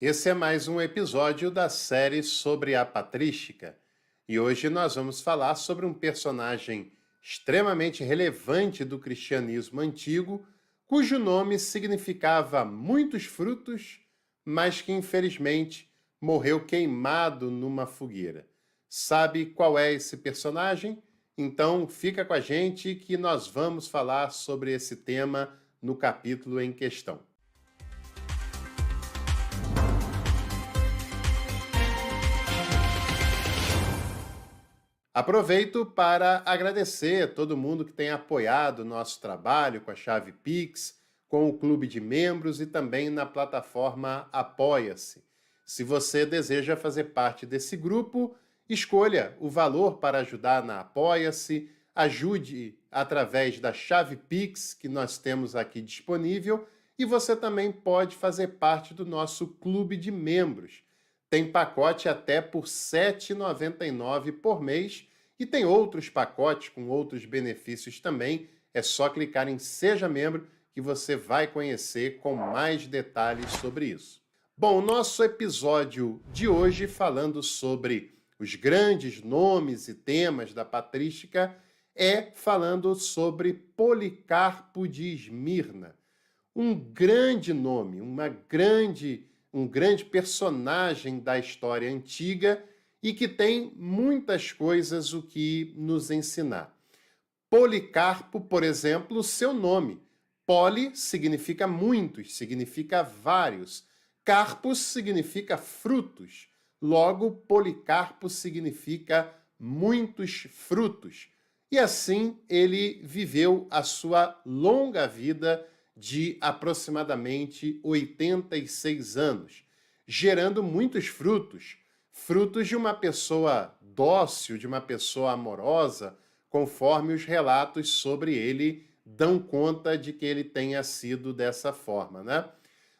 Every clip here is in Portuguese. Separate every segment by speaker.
Speaker 1: Esse é mais um episódio da série sobre a patrística e hoje nós vamos falar sobre um personagem extremamente relevante do cristianismo antigo, cujo nome significava muitos frutos, mas que infelizmente morreu queimado numa fogueira. Sabe qual é esse personagem? Então fica com a gente que nós vamos falar sobre esse tema no capítulo em questão. Aproveito para agradecer a todo mundo que tem apoiado o nosso trabalho com a chave Pix, com o clube de membros e também na plataforma Apoia-se. Se você deseja fazer parte desse grupo, escolha o valor para ajudar na Apoia-se, ajude através da chave Pix que nós temos aqui disponível e você também pode fazer parte do nosso clube de membros. Tem pacote até por R$ 7,99 por mês e tem outros pacotes com outros benefícios também. É só clicar em Seja Membro que você vai conhecer com mais detalhes sobre isso. Bom, o nosso episódio de hoje falando sobre os grandes nomes e temas da patrística é falando sobre Policarpo de Esmirna. Um grande nome, um grande personagem da história antiga e que tem muitas coisas o que nos ensinar. Policarpo, por exemplo, seu nome. Poli significa muitos, significa vários. Carpos significa frutos. Logo, Policarpo significa muitos frutos. E assim ele viveu a sua longa vida de aproximadamente 86 anos, gerando muitos frutos, frutos de uma pessoa dócil, de uma pessoa amorosa, conforme os relatos sobre ele dão conta de que ele tenha sido dessa forma, né?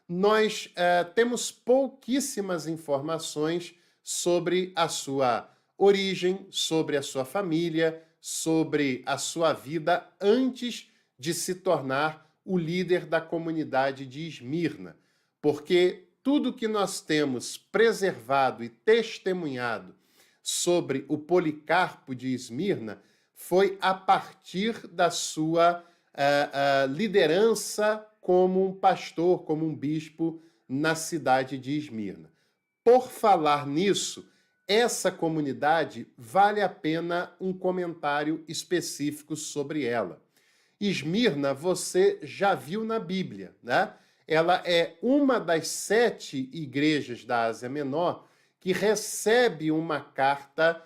Speaker 1: Nós temos pouquíssimas informações sobre a sua origem, sobre a sua família, sobre a sua vida antes de se tornar o líder da comunidade de Esmirna, porque tudo que nós temos preservado e testemunhado sobre o Policarpo de Esmirna foi a partir da sua liderança como um pastor, como um bispo na cidade de Esmirna. Por falar nisso, essa comunidade vale a pena um comentário específico sobre ela. Esmirna você já viu na Bíblia, né? Ela é uma das 7 igrejas da Ásia Menor que recebe uma carta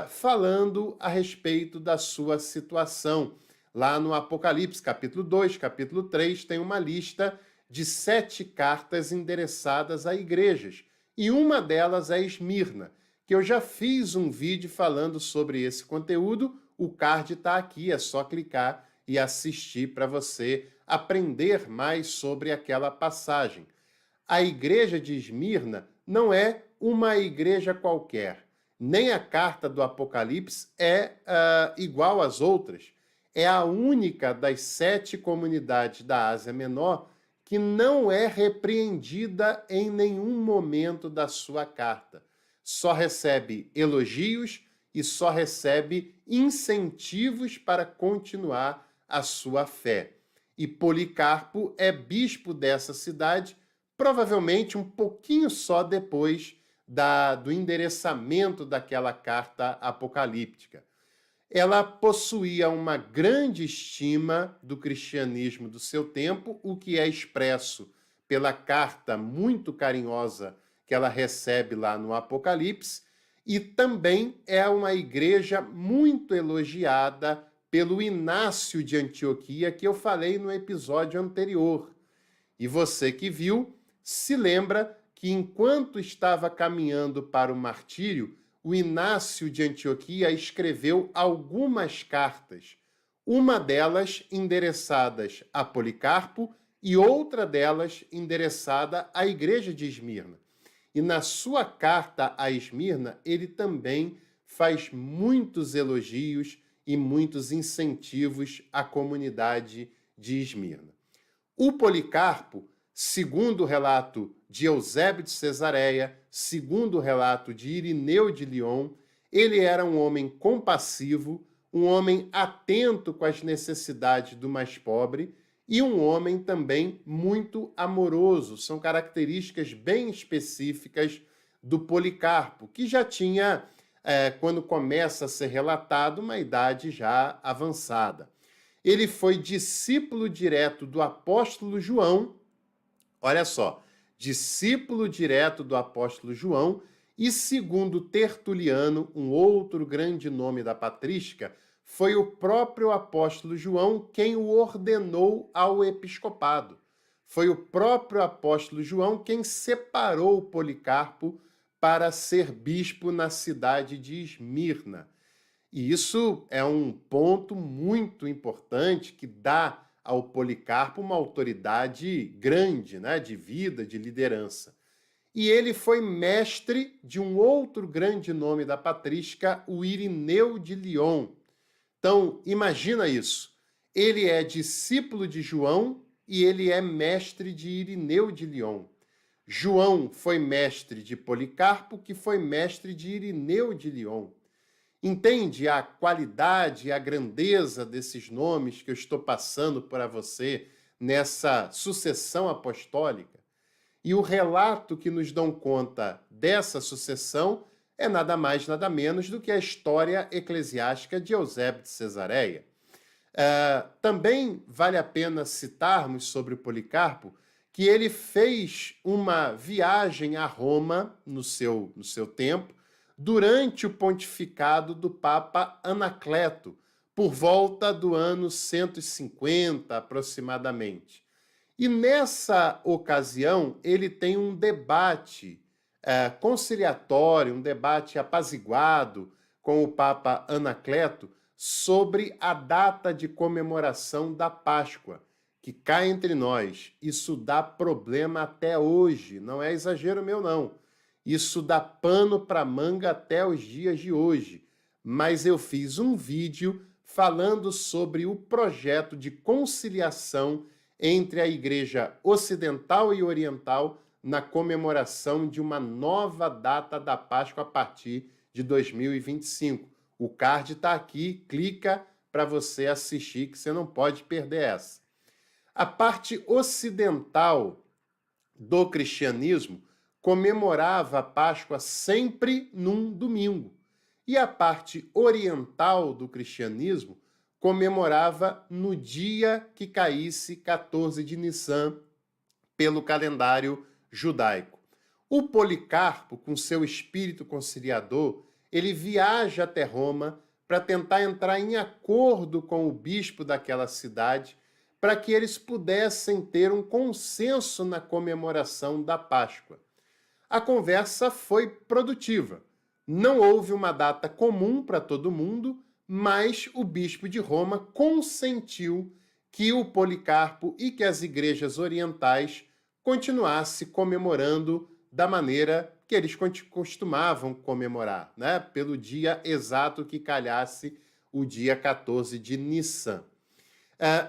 Speaker 1: falando a respeito da sua situação. Lá no Apocalipse, capítulo 2, capítulo 3, tem uma lista de 7 cartas endereçadas a igrejas. E uma delas é Esmirna, que eu já fiz um vídeo falando sobre esse conteúdo. O card está aqui, é só clicar e assistir para você aprender mais sobre aquela passagem. A igreja de Esmirna não é uma igreja qualquer, nem a carta do Apocalipse é igual às outras. É a única das 7 comunidades da Ásia Menor que não é repreendida em nenhum momento da sua carta. Só recebe elogios e só recebe incentivos para continuar a sua fé. E Policarpo é bispo dessa cidade, provavelmente um pouquinho só depois do endereçamento daquela carta apocalíptica. Ela possuía uma grande estima do cristianismo do seu tempo, o que é expresso pela carta muito carinhosa que ela recebe lá no Apocalipse, e também é uma igreja muito elogiada pelo Inácio de Antioquia, que eu falei no episódio anterior. E você que viu, se lembra que enquanto estava caminhando para o martírio, o Inácio de Antioquia escreveu algumas cartas, uma delas endereçadas a Policarpo e outra delas endereçada à igreja de Esmirna. E na sua carta a Esmirna, ele também faz muitos elogios e muitos incentivos à comunidade de Esmirna. O Policarpo segundo o relato de Eusébio de Cesareia, segundo o relato de Irineu de Lyon, ele era um homem compassivo, um homem atento com as necessidades do mais pobre e um homem também muito amoroso. São características bem específicas do Policarpo, que já tinha, quando começa a ser relatado, uma idade já avançada. Ele foi discípulo direto do apóstolo João, olha só, discípulo direto do apóstolo João, e segundo Tertuliano, um outro grande nome da patrística, foi o próprio apóstolo João quem o ordenou ao episcopado. Foi o próprio apóstolo João quem separou Policarpo para ser bispo na cidade de Esmirna. E isso é um ponto muito importante que dá ao Policarpo uma autoridade grande, né, de vida, de liderança. E ele foi mestre de um outro grande nome da patrística, o Irineu de Lyon. Então, imagina isso. Ele é discípulo de João e ele é mestre de Irineu de Lyon. João foi mestre de Policarpo, que foi mestre de Irineu de Lyon. Entende a qualidade e a grandeza desses nomes que eu estou passando para você nessa sucessão apostólica? E o relato que nos dão conta dessa sucessão é nada mais, nada menos do que a história eclesiástica de Eusébio de Cesareia. Também vale a pena citarmos sobre o Policarpo que ele fez uma viagem a Roma no seu tempo, durante o pontificado do Papa Anacleto, por volta do ano 150 aproximadamente. E nessa ocasião ele tem um debate conciliatório, um debate apaziguado com o Papa Anacleto sobre a data de comemoração da Páscoa, que cá entre nós, isso dá problema até hoje, não é exagero meu não. Isso dá pano para manga até os dias de hoje. Mas eu fiz um vídeo falando sobre o projeto de conciliação entre a Igreja Ocidental e Oriental na comemoração de uma nova data da Páscoa a partir de 2025. O card está aqui, clica para você assistir, que você não pode perder essa. A parte ocidental do cristianismo comemorava a Páscoa sempre num domingo. E a parte oriental do cristianismo comemorava no dia que caísse 14 de Nissan pelo calendário judaico. O Policarpo, com seu espírito conciliador, ele viaja até Roma para tentar entrar em acordo com o bispo daquela cidade para que eles pudessem ter um consenso na comemoração da Páscoa. A conversa foi produtiva. Não houve uma data comum para todo mundo, mas o bispo de Roma consentiu que o Policarpo e que as igrejas orientais continuassem comemorando da maneira que eles costumavam comemorar, né? Pelo dia exato que calhasse o dia 14 de Nissan.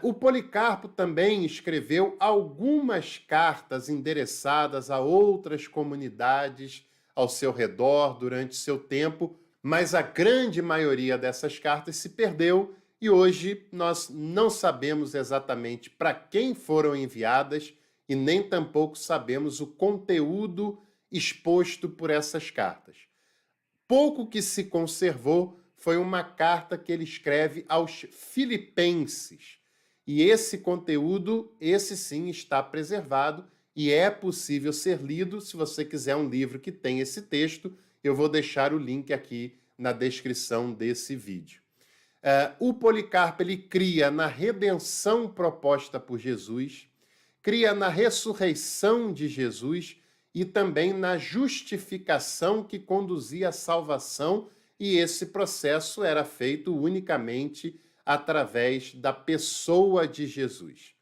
Speaker 1: O Policarpo também escreveu algumas cartas endereçadas a outras comunidades ao seu redor durante seu tempo, mas a grande maioria dessas cartas se perdeu e hoje nós não sabemos exatamente para quem foram enviadas e nem tampouco sabemos o conteúdo exposto por essas cartas. Pouco que se conservou foi uma carta que ele escreve aos Filipenses. E esse conteúdo, esse sim, está preservado e é possível ser lido. Se você quiser um livro que tem esse texto, eu vou deixar o link aqui na descrição desse vídeo. O Policarpo ele cria na redenção proposta por Jesus, cria na ressurreição de Jesus e também na justificação que conduzia à salvação, e esse processo era feito unicamente através da pessoa de Jesus.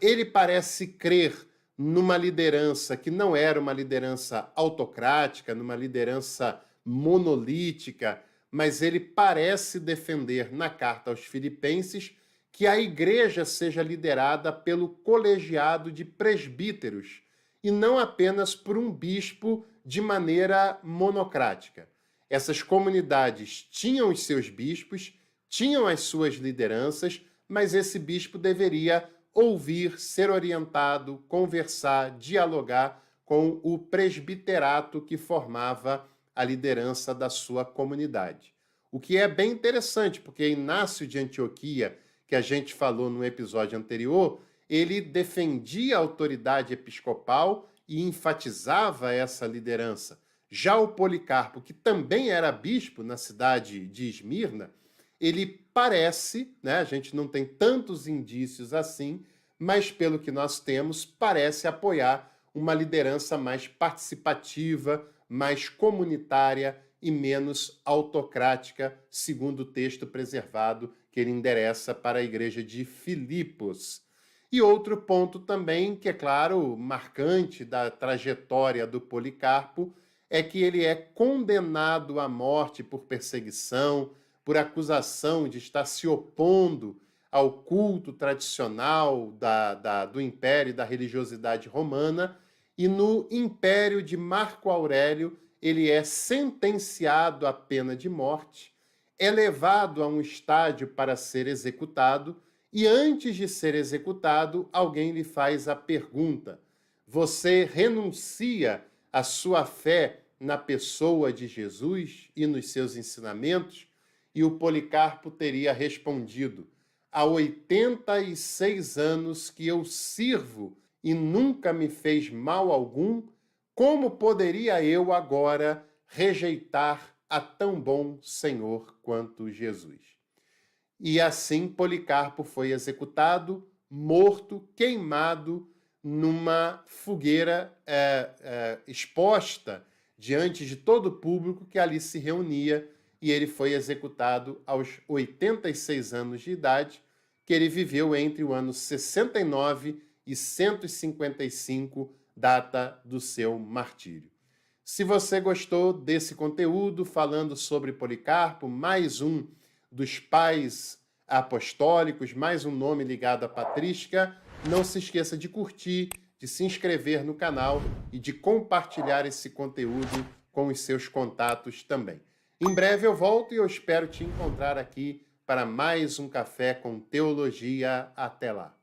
Speaker 1: Ele parece crer numa liderança que não era uma liderança autocrática, numa liderança monolítica, mas ele parece defender na carta aos Filipenses que a igreja seja liderada pelo colegiado de presbíteros e não apenas por um bispo de maneira monocrática. Essas comunidades tinham os seus bispos, tinham as suas lideranças, mas esse bispo deveria ouvir, ser orientado, conversar, dialogar com o presbiterato que formava a liderança da sua comunidade. O que é bem interessante, porque Inácio de Antioquia, que a gente falou no episódio anterior, ele defendia a autoridade episcopal e enfatizava essa liderança. Já o Policarpo, que também era bispo na cidade de Esmirna, ele parece, né, a gente não tem tantos indícios assim, mas pelo que nós temos, parece apoiar uma liderança mais participativa, mais comunitária e menos autocrática, segundo o texto preservado que ele endereça para a igreja de Filipos. E outro ponto também, que é claro, marcante da trajetória do Policarpo, é que ele é condenado à morte por perseguição, por acusação de estar se opondo ao culto tradicional do Império e da religiosidade romana, e no Império de Marco Aurélio ele é sentenciado à pena de morte, é levado a um estádio para ser executado, e antes de ser executado, alguém lhe faz a pergunta: você renuncia à sua fé na pessoa de Jesus e nos seus ensinamentos? E o Policarpo teria respondido: há 86 anos que eu sirvo e nunca me fez mal algum, como poderia eu agora rejeitar a tão bom Senhor quanto Jesus? E assim Policarpo foi executado, morto, queimado numa fogueira exposta diante de todo o público que ali se reunia, e ele foi executado aos 86 anos de idade, que ele viveu entre o ano 69 e 155, data do seu martírio. Se você gostou desse conteúdo falando sobre Policarpo, mais um dos pais apostólicos, mais um nome ligado à patrística, não se esqueça de curtir, de se inscrever no canal e de compartilhar esse conteúdo com os seus contatos também. Em breve eu volto e eu espero te encontrar aqui para mais um Café com Teologia. Até lá!